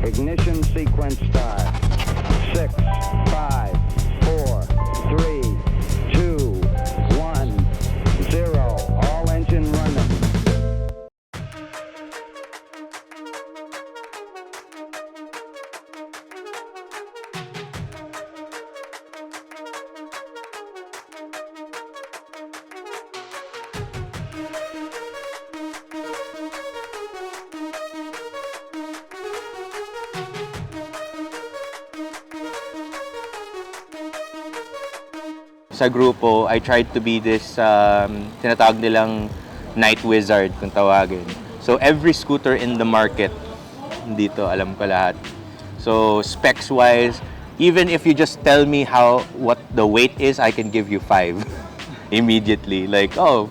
Ignition sequence start. 6, 5, 4, 3, 2, 1, 0. All engine running. Sa grupo, I tried to be this tinatawag nilang night wizard kung tawagin. So every scooter in the market, dito alam ko lahat. So specs wise, even if you just tell me what the weight is, I can give you 5 immediately. Like, oh,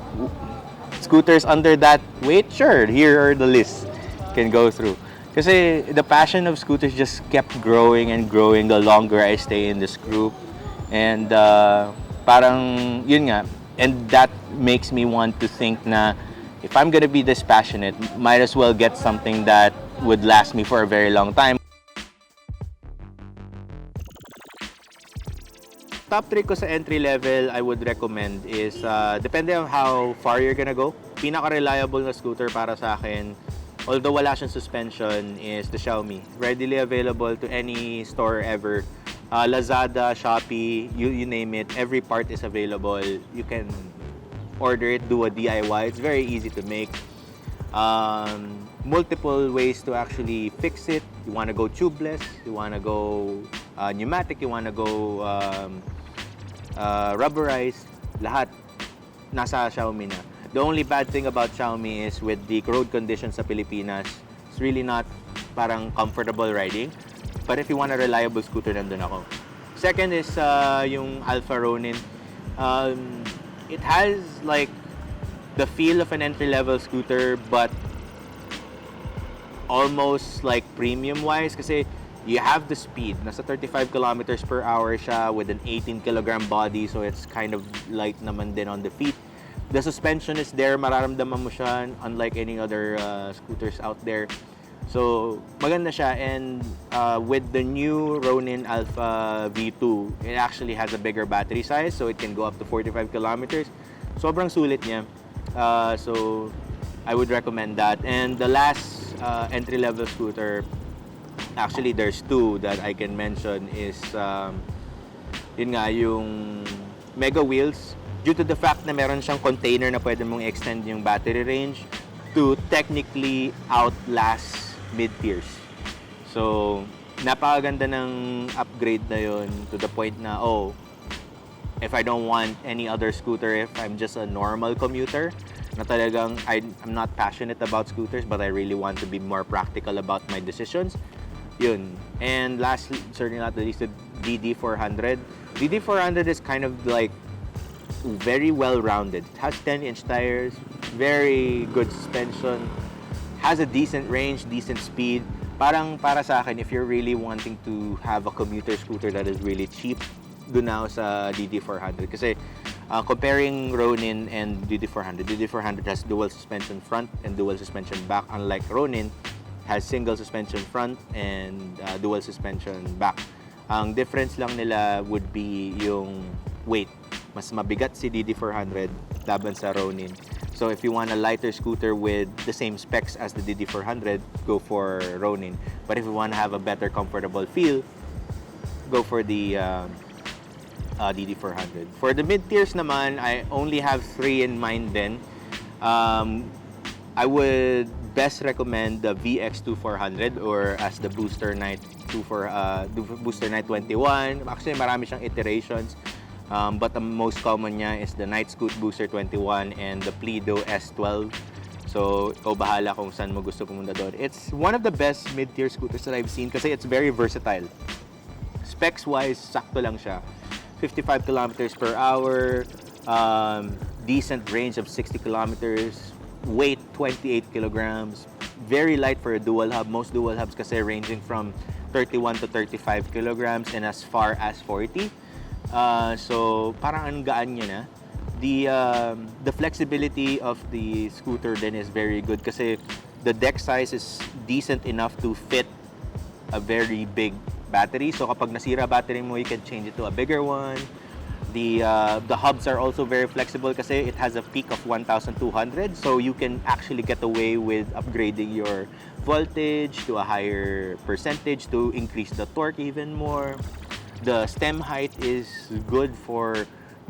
scooters under that weight, sure, here are the lists. Can go through. Kasi the passion of scooters just kept growing and growing the longer I stay in this group. And parang yun nga, and that makes me want to think na if I'm gonna be this passionate, might as well get something that would last me for a very long time. Top 3 ko sa entry level I would recommend is depende on how far you're gonna go. Pinaka-reliable na scooter para sa akin, although wala siyang suspension, is the Xiaomi. Readily available to any store ever. Lazada, Shopee, you name it, every part is available. You can order it, do a DIY. It's very easy to make. Multiple ways to actually fix it. You want to go tubeless, you want to go pneumatic, you want to go rubberized. Lahat nasa Xiaomi na. The only bad thing about Xiaomi is with the road conditions sa Pilipinas, it's really not parang comfortable riding. But if you want a reliable scooter, nandun ako. Second is yung Alpha Ronin. It has like the feel of an entry-level scooter, but almost like premium-wise kasi you have the speed. Nasa 35 kilometers per hour siya with an 18-kilogram body, so it's kind of light naman din on the feet. The suspension is there, mararamdaman mo siya unlike any other scooters out there. So, maganda siya, and with the new Ronin Alpha V2, it actually has a bigger battery size, so it can go up to 45 kilometers. Sobrang sulit niya. So, I would recommend that. And the last entry-level scooter, actually there's 2 that I can mention, is yun nga, yung Mega Wheels. Due to the fact na meron siyang container na pwede mong extend yung battery range to technically outlast mid-tiers. So, napakaganda ng upgrade na yun to the point na, oh, if I don't want any other scooter, if I'm just a normal commuter, na talagang I'm not passionate about scooters, but I really want to be more practical about my decisions, yun. And lastly, certainly not the least, the DD400. DD400 is kind of like very well-rounded. It has 10-inch tires, very good suspension, has a decent range, decent speed. Parang para sa akin, if you're really wanting to have a commuter scooter that is really cheap, doon na ako sa DD400. Kasi comparing Ronin and DD400, DD400 has dual suspension front and dual suspension back, unlike Ronin has single suspension front and dual suspension back. Ang difference lang nila would be yung weight. Mas mabigat si DD400 laban sa Ronin. So if you want a lighter scooter with the same specs as the DD400, go for Ronin. But if you want to have a better comfortable feel, go for the DD400. For the mid-tiers naman, I only have 3 in mind then. I would best recommend the VX2400 or as the Booster Night 21. Actually, marami siyang iterations. But the most common niya is the Night Scoot Booster 21 and the Plido S12. So, ikaw bahala kung saan mo gusto pumunta doon. It's one of the best mid-tier scooters that I've seen kasi it's very versatile. Specs-wise, sakto lang siya. 55 kilometers per hour, decent range of 60 kilometers, weight 28 kilograms, very light for a dual hub. Most dual hubs kasi ranging from 31 to 35 kilograms and as far as 40. So, parang ang gaan niya na. The flexibility of the scooter then is very good kasi the deck size is decent enough to fit a very big battery. So kapag nasira battery mo, you can change it to a bigger one. The hubs are also very flexible kasi it has a peak of 1,200. So you can actually get away with upgrading your voltage to a higher percentage to increase the torque even more. The stem height is good for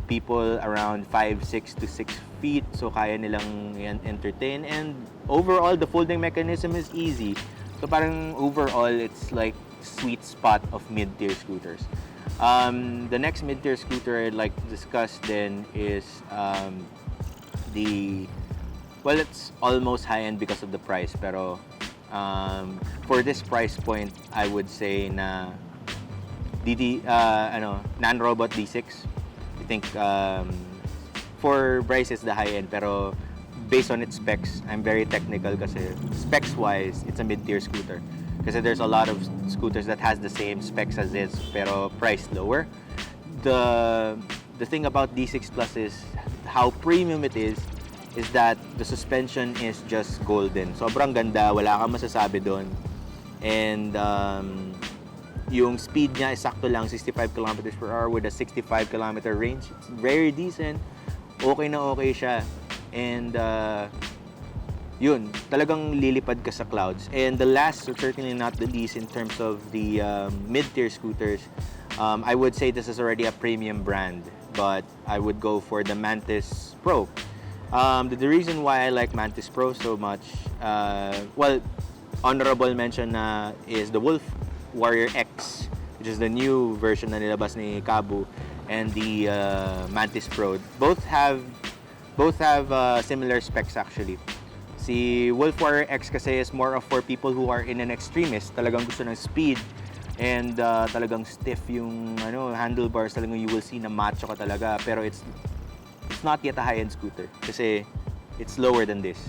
people around 5'6" to 6 feet. So kaya nilang yan entertain. And overall, the folding mechanism is easy. So parang overall, it's like sweet spot of mid-tier scooters. The next mid-tier scooter I'd like to discuss then is well, it's almost high-end because of the price, pero for this price point, I would say na Nanrobot D6. I think for Bryce it's the high-end, pero based on its specs, I'm very technical kasi specs-wise, it's a mid-tier scooter. Kasi there's a lot of scooters that has the same specs as this, pero priced lower. The thing about D6 Plus is how premium it is that the suspension is just golden. Sobrang ganda, wala kang masasabi doon. And yung speed niya is sakto lang, 65 kilometers per hour with a 65 kilometer range. It's very decent. Okay na okay siya. And yun, talagang lilipad ka sa clouds. And the last, so certainly not the least in terms of the mid-tier scooters, I would say this is already a premium brand, but I would go for the Mantis Pro. The reason why I like Mantis Pro so much, well, honorable mention is the Wolf Warrior X, which is the new version na nilabas ni Kabu, and the Mantis Pro. Both have similar specs actually. Si Wolf Warrior X kasi is more of for people who are in an extremist. Talagang gusto ng speed and talagang stiff yung handlebars. Talagang you will see na macho ka talaga. Pero it's not yet a high-end scooter kasi it's lower than this.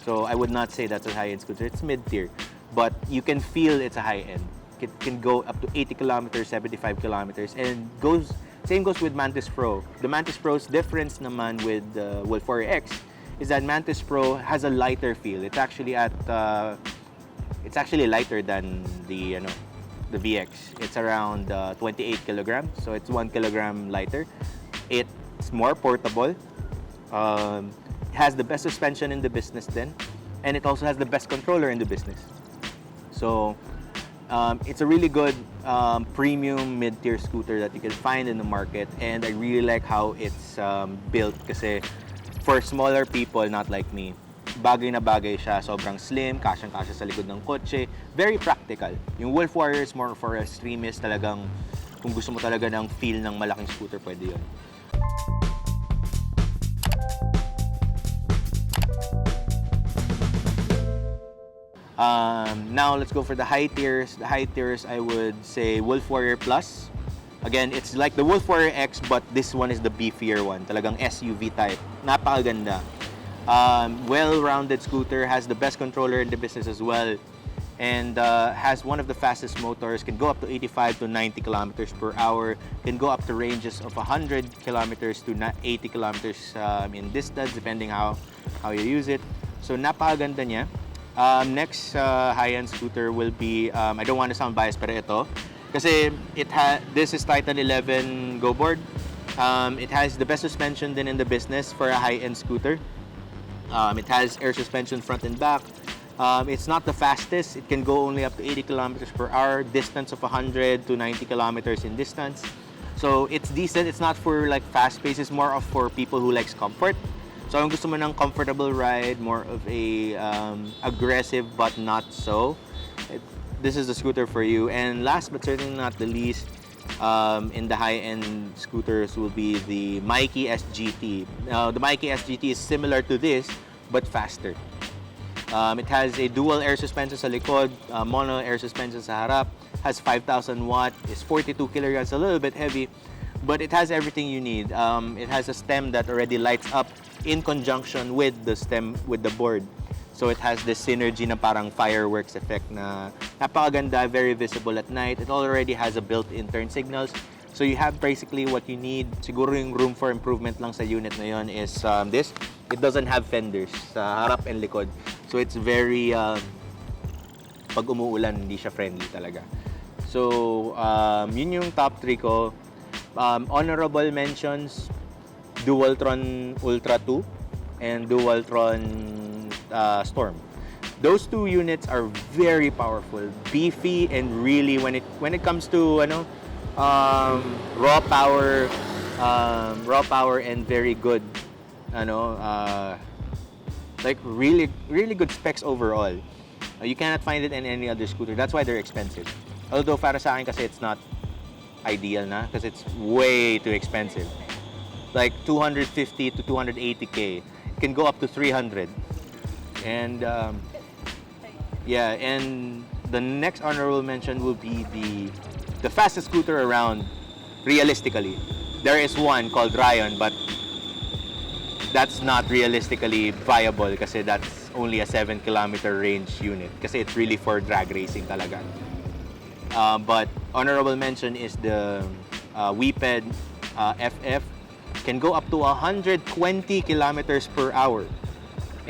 So I would not say that's a high-end scooter. It's mid-tier. But you can feel it's a high-end. It can go up to 80 kilometers, 75 kilometers. And same goes with Mantis Pro. The Mantis Pro's difference naman with the Wolf Warrior X is that Mantis Pro has a lighter feel. It's actually lighter than the VX. It's around 28 kilograms, so it's 1 kilogram lighter. It's more portable. It has the best suspension in the business then, and it also has the best controller in the business. So it's a really good premium mid-tier scooter that you can find in the market, and I really like how it's built kasi for smaller people, not like me, bagay na bagay siya. Sobrang slim, kasyang-kasya sa likod ng kotse. Very practical. Yung Wolf Warrior is more for extremists. Talagang, kung gusto mo talaga ng feel ng malaking scooter, pwede yun. Now, let's go for the high tiers. The high tiers, I would say Wolf Warrior Plus. Again, it's like the Wolf Warrior X, but this one is the beefier one. Talagang SUV type. Napakaganda. Well-rounded scooter, has the best controller in the business as well, and has one of the fastest motors. Can go up to 85 to 90 kilometers per hour. Can go up to ranges of 100 kilometers to 80 kilometers in distance, depending how you use it. So napakaganda niya. Next high-end scooter will be, I don't want to sound biased, pero ito. Kasi this is Titan 11 Go Board. It has the best suspension din in the business for a high-end scooter. It has air suspension front and back. It's not the fastest. It can go only up to 80 kilometers per hour, distance of 100 to 90 kilometers in distance. So it's decent. It's not for like fast pace. It's more of for people who likes comfort. So kung gusto mo ng comfortable ride, more of a aggressive but not so, this is the scooter for you. And last but certainly not the least, in the high-end scooters will be the Mikey SGT. Now, the Mikey SGT is similar to this, but faster. It has a dual air suspension sa likod, mono air suspension sa harap, has 5,000 watt, is 42 kilograms, a little bit heavy, but it has everything you need. It has a stem that already lights up in conjunction with the stem, with the board. So it has this synergy na parang fireworks effect na napakaganda, very visible at night. It already has a built-in turn signals. So you have basically what you need. Siguro yung room for improvement lang sa unit na yun is this. It doesn't have fenders sa harap and likod. So it's very pag umuulan, hindi siya friendly talaga. So, yun yung top 3 ko. Honorable mentions, Dualtron Ultra 2 and Dualtron Storm. Those two units are very powerful, beefy, and really when it comes to raw power and very good like really good specs overall. You cannot find it in any other scooter. That's why they're expensive. Although para sa akin kasi it's not ideal na kasi it's way too expensive. Like 250 to 280k. It can go up to 300. And and the next honorable mention will be the fastest scooter around realistically. There is one called Ryan, but that's not realistically viable kasi that's only a 7-kilometer range unit kasi it's really for drag racing talaga. But honorable mention is the WePed FF. Can go up to 120 kilometers per hour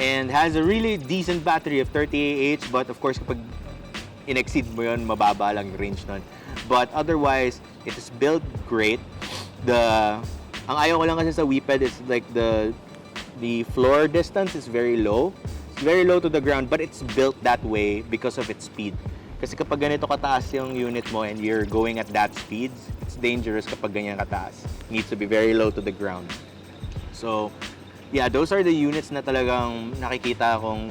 and has a really decent battery of 30 Ah, but of course kapag in-exceed mo yun, mababa lang yung range nun. But otherwise, it is built great. Ang ayaw ko lang kasi sa WePed is like the floor distance is very low. It's very low to the ground, but it's built that way because of its speed. Kasi kapag ganito kataas yung unit mo and you're going at that speed, it's dangerous kapag ganyan kataas. It needs to be very low to the ground. So, yeah, those are the units na talagang nakikita kong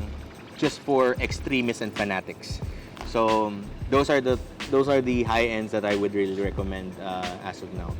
just for extremists and fanatics. So, those are the high ends that I would really recommend as of now.